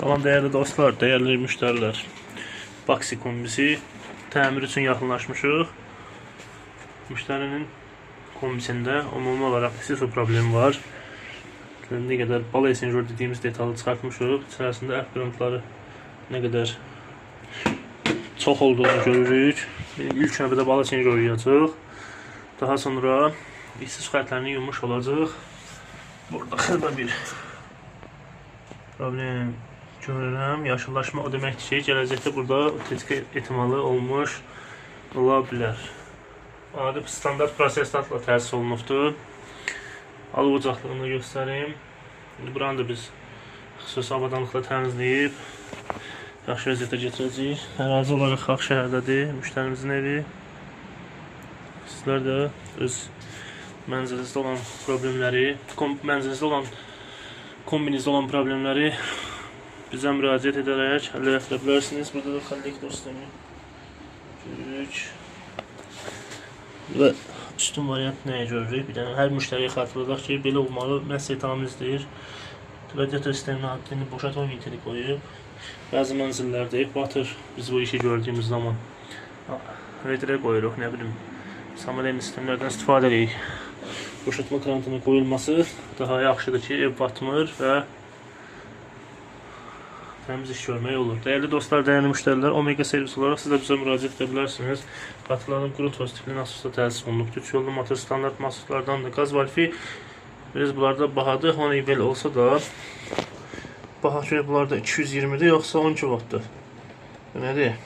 Salam değerli dostlar, değerli müşteriler. Baxi kombisi təmir üçün yaxınlaşmışıq. Müşterinin kombisində ümumi olaraq su problemi var. Ne qədər bal esenjör dediyimiz detalı çıxartmışıq. İçərisində əf qırıntıları nə qədər çox olduğunu görürük. İlk növbədə bal esenjörü yuyacaq. Daha sonra su xətlərini yummuş olacaq. Burada xırda bir problem görürəm. Yaşıllaşma o deməkdir ki, gələcəkdə burada otetika ehtimalı olmuş ola bilər. Adi standart proseslə təsis olunubdur. Alıb ocaqlığını göstərim. Buranı da biz xüsusi avadanlıqla təmizləyib yaxşı vəziyyətə getirəcəyik. Ərazi olaraq Xalq şəhərdədir müştərimizin evi. Sizlər də öz mənzilinizdə olan problemləri, kombinizdə olan problemləri bizə müraciət edərək həll edə bilərsiniz. Burada da kollektor sistemi görürük. Və üstün variant nəyə görürük? Bir dənə hər müştəriyə xatırladaq ki, belə olmalı məhz etamizdir. Radiator sisteminin haddini boşaltma vintili qoyub. Bəzi mənzillərdə batır. Biz bu işi gördüyümüz zaman radiatorə qoyuruq, nə bilim, samolen sistemlərdən istifadə edirik. Boşaltma krantının qoyulması daha yaxşıdır ki, ev batmır və təmiz iş görmək olur. Değerli dostlar, değerli müştərilər, Omega servis olaraq siz də bizə müraciət edə bilərsiniz. Xatırladım, quru toz tipli nasosda təsis olunub. 3 yollu motor standart nasoslardandır. Qaz valfi biraz bunlarda bahadır. Honeywell olsa da baha ki, bunlarda 220'dir yoxsa 12 wattdır. Bu nədir?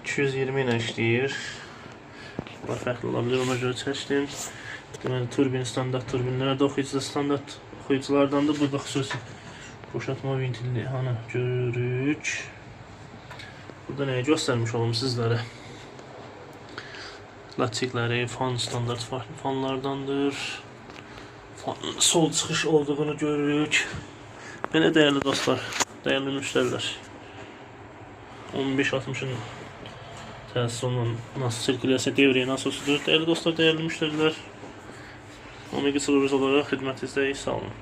220 ilə işləyir. Bunlar fərqli ola bilər, ona görə çəkdim. Deməli, turbin standart turbinlərə də oxuyucuda standart oxuyuculardandır. Burada xüsusi boşaltma vintilini görürük. Burada nəyi göstərmiş olum sizlərə? Latikləri, fan standart fanlardandır. Sol çıxış olduğunu görürük. Belə değerli dostlar, değerli müştərilər. 15-60'ın təsis olunan nasos sirkulyasiya devriye nasosudur. Değerli dostlar, değerli müştərilər, Omega servis olaraq xidmətinizdəyik. Sağ olun.